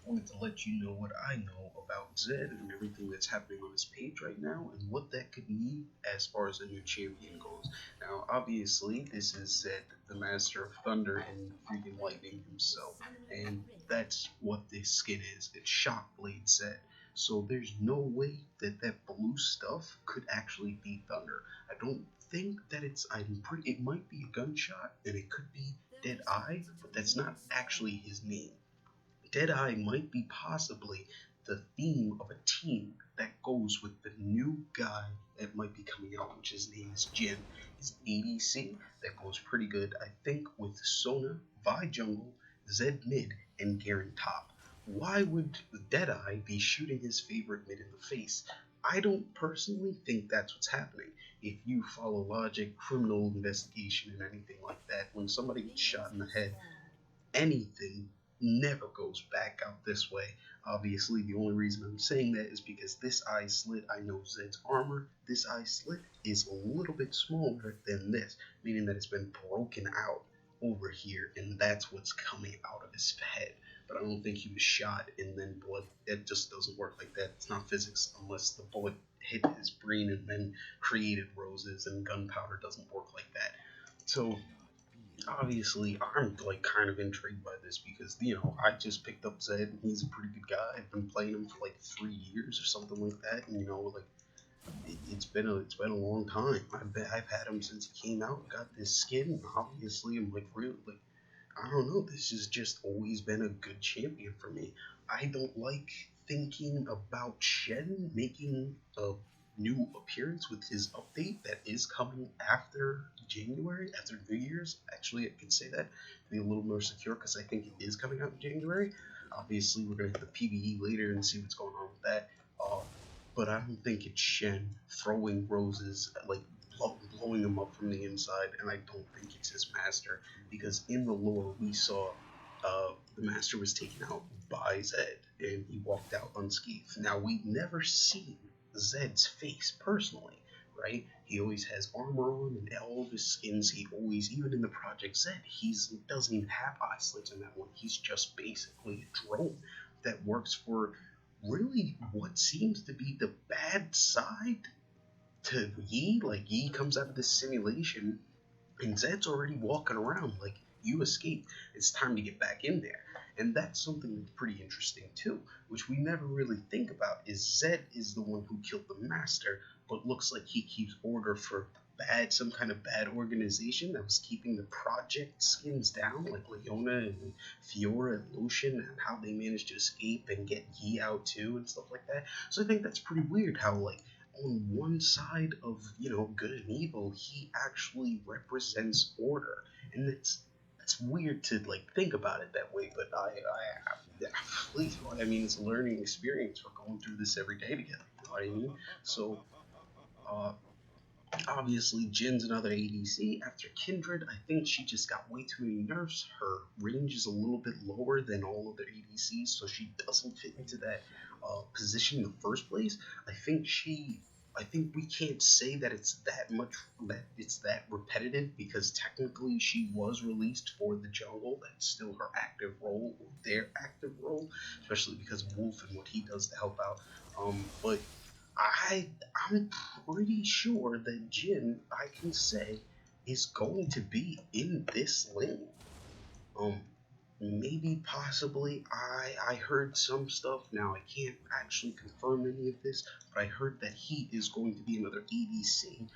wanted to let you know what I know about Zed and everything that's happening on his page right now and what that could mean as far as a new champion goes. Now, obviously, this is Zed, the Master of Thunder and freaking Lightning himself, and that's what this skin is. It's Shockblade Zed. So there's no way that that blue stuff could actually be Thunder. I don't think that it's. I'm pretty. It might be a gunshot, and it could be Dead Eye, but that's not actually his name. Deadeye might be possibly the theme of a team that goes with the new guy that might be coming out, which his name is Jhin. He's ADC that goes pretty good, I think, with Sona, Vi Jungle, Zed Mid, and Garen Top. Why would Deadeye be shooting his favorite mid in the face? I don't personally think that's what's happening. If you follow logic, criminal investigation, and anything like that, when somebody gets shot in the head, anything never goes back out this way. Obviously, the only reason I'm saying that is because this eye slit, I know Zed's armor, this eye slit is a little bit smaller than this, meaning that it's been broken out over here, and that's what's coming out of his head. But I don't think he was shot and then blood. It just doesn't work like that. It's not physics unless the bullet hit his brain and then created roses, and gunpowder doesn't work like that. So obviously I'm like kind of intrigued by this because I just picked up Zed and he's a pretty good guy. I've been playing him for like 3 years or something like that, and like it's been a long time. I've had him since he came out. Got this skin. And obviously, I'm like really like I don't know. This has just always been a good champion for me. I don't like thinking about Shen making a new appearance with his update that is coming after January, after New Year's. Actually, I can say that to be a little more secure because I think it is coming out in January. Obviously, we're going to hit the PvE later and see what's going on with that. But I don't think it's Shen throwing roses, like blowing them up from the inside, and I don't think it's his master because in the lore we saw the master was taken out by Zed and he walked out unscathed. Now we never seen Zed's face personally, right? He always has armor on and all of his skins. He always, even in the Project Z, he doesn't even have eye slits in that one. He's just basically a drone that works for really what seems to be the bad side to Yi. Like Yi comes out of this simulation and Zed's already walking around like you escaped. It's time to get back in there. And that's something that's pretty interesting too, which we never really think about, is Zed is the one who killed the master, but looks like he keeps order for some kind of bad organization that was keeping the project skins down, like Leona and Fiora and Lucian, and how they managed to escape and get Yi out too and stuff like that. So I think that's pretty weird how like on one side of good and evil, he actually represents order, and it's weird to like think about it that way. But please, I mean, it's a learning experience. We're going through this every day together. You know what I mean? So, uh, obviously, Jin's another ADC. After Kindred, I think she just got way too many nerfs. Her range is a little bit lower than all other ADCs, so she doesn't fit into that position in the first place. I think we can't say that it's that repetitive because technically she was released for the jungle. That's still her active role, or their active role, especially because of Wolf and what he does to help out. But I'm pretty sure that Jhin, I can say, is going to be in this lane. Um, Maybe possibly I heard some stuff. Now I can't actually confirm any of this, but I heard that he is going to be another ADC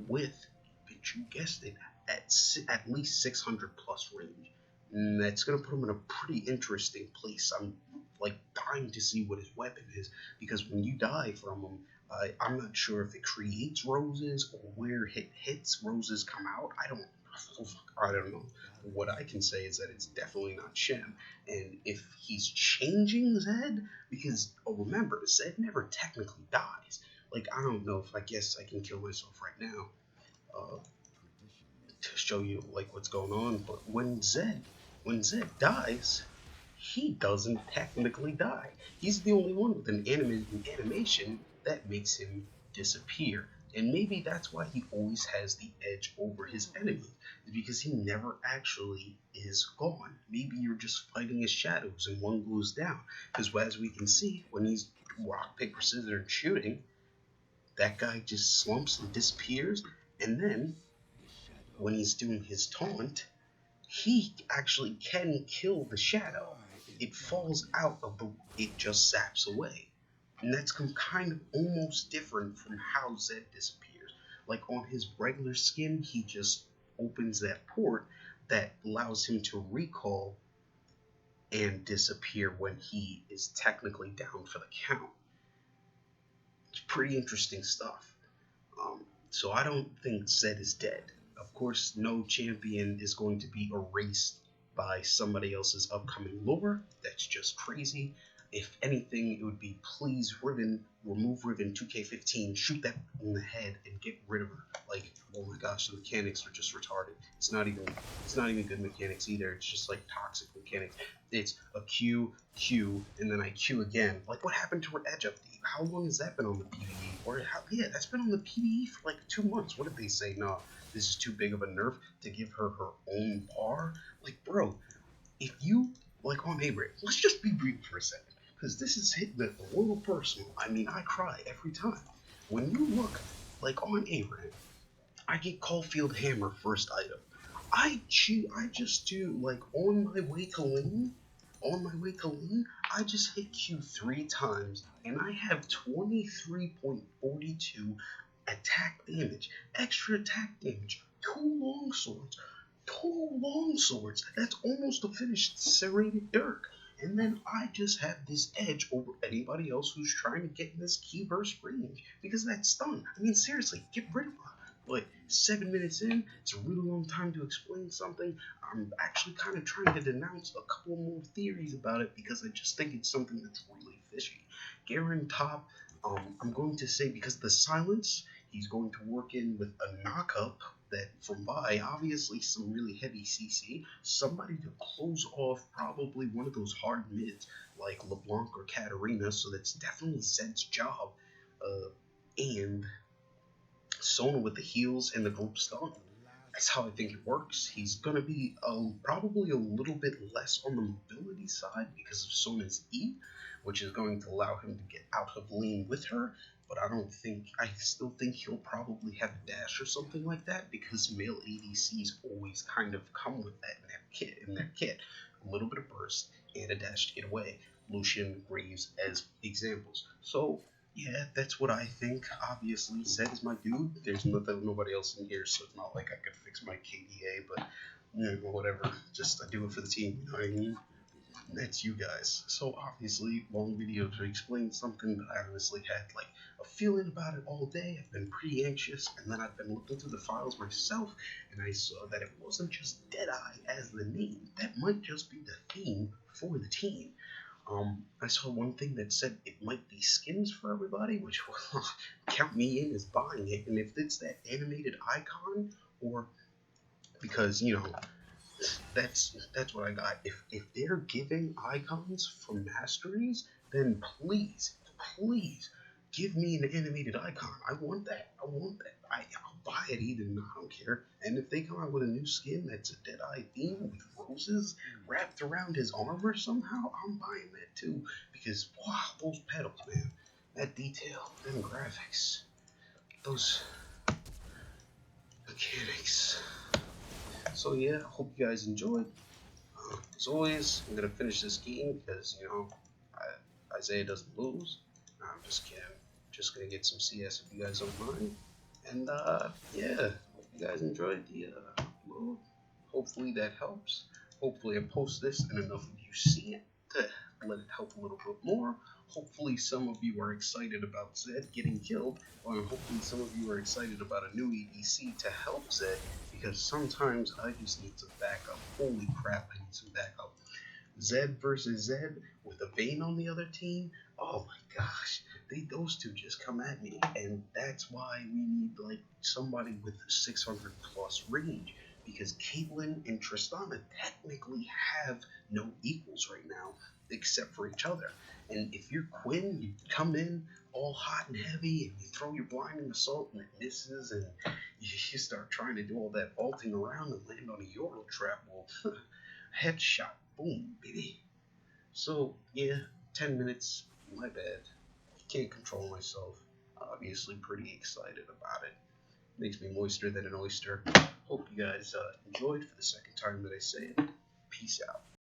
with, but you guessed it, at least 600 plus range. And that's gonna put him in a pretty interesting place. I'm like dying to see what his weapon is, because when you die from him, I'm not sure if it creates roses or where it hits roses come out. I don't know. What I can say is that it's definitely not Shem. And if he's changing Zed, because remember, Zed never technically dies. Like, I don't know if I guess I can kill myself right now uh, to show you like what's going on. But when Zed dies, he doesn't technically die. He's the only one with an animation that makes him disappear. And maybe that's why he always has the edge over his enemies, because he never actually is gone. Maybe you're just fighting his shadows and one goes down. Because as we can see, when he's rock, paper, scissors and shooting, that guy just slumps and disappears. And then when he's doing his taunt, he actually can kill the shadow. It falls out of the, it just zaps away. And that's kind of almost different from how Zed disappears. Like on his regular skin, he just opens that port that allows him to recall and disappear when he is technically down for the count. It's pretty interesting stuff. So I don't think Zed is dead. Of course, no champion is going to be erased by somebody else's upcoming lore. That's just crazy. If anything, it would be please Riven, remove Riven 2K15, shoot that in the head and get rid of her. Like, oh my gosh, the mechanics are just retarded. It's not even good mechanics either. It's just like toxic mechanics. It's a Q, and then I Q again. Like, what happened to her edge update? How long has that been on the PvE? Or yeah, that's been on the PvE for like 2 months. What did they say? No, this is too big of a nerf to give her her own bar. Like, bro, if you like on Abraham, let's just be brief for a second, because this is hitting at a little personal. I mean, I cry every time when you look like on Abraham. I get Caulfield Hammer first item. I just do like on my way to lane, I just hit Q 3 times and I have 23.42 attack damage, extra attack damage, two long swords. That's almost a finished serrated dirk. And then I just have this edge over anybody else who's trying to get in this key burst range because that's stun. I mean, seriously, get rid of her. But 7 minutes in, it's a really long time to explain something. I'm actually kind of trying to denounce a couple more theories about it because I just think it's something that's really fishy. Garen top, I'm going to say because of the silence, he's going to work in with a knock-up that from Vi, obviously some really heavy CC, somebody to close off probably one of those hard mids like LeBlanc or Katarina, so that's definitely Zed's job. And Sona with the heals and the group stun. That's how I think it works. He's going to be probably a little bit less on the mobility side because of Sona's E, which is going to allow him to get out of lane with her. But I still think he'll probably have a dash or something like that because male ADCs always kind of come with that in their kit. A little bit of burst and a dash to get away. Lucian, Graves as examples. So yeah, that's what I think. Obviously, Zed is my dude. There's nobody else in here, so it's not like I could fix my KDA, but whatever. Just I do it for the team, you know what I mean? That's you guys. So obviously, long video to explain something that I honestly had like a feeling about it all day. I've been pretty anxious, and then I've been looking through the files myself, and I saw that it wasn't just Deadeye as the name. That might just be the theme for the team. I saw one thing that said it might be skins for everybody, which will count me in as buying it. And if it's that animated icon, or because that's what I got. If they're giving icons from masteries, then please give me an animated icon. I want that. I'll buy it either. No, I don't care. And if they come out with a new skin that's a Deadeye theme with roses wrapped around his armor somehow, I'm buying that too. Because wow, those pedals, man, that detail, them graphics, those mechanics. So yeah, hope you guys enjoyed. As always, I'm gonna finish this game because Isaiah doesn't lose. No, I'm just kidding. Just gonna get some CS if you guys don't mind. And yeah, hope you guys enjoyed the upload. Hopefully that helps. Hopefully I post this and enough of you see it to let it help a little bit more. Hopefully some of you are excited about Zed getting killed, or hopefully some of you are excited about a new EDC to help Zed, because sometimes I just need some backup. Holy crap, I need some backup. Zed versus Zed with a Vayne on the other team. Oh my gosh, those two just come at me, and that's why we need like somebody with 600 plus range, because Caitlyn and Tristana technically have no equals right now except for each other. And if you're Quinn, you come in all hot and heavy, and you throw your blinding assault and it misses, and you start trying to do all that vaulting around and land on a Euro trap. Well, headshot, boom, baby. So yeah, 10 minutes, my bad. Can't control myself. Obviously, pretty excited about it. Makes me moister than an oyster. Hope you guys enjoyed for the second time that I say it. Peace out.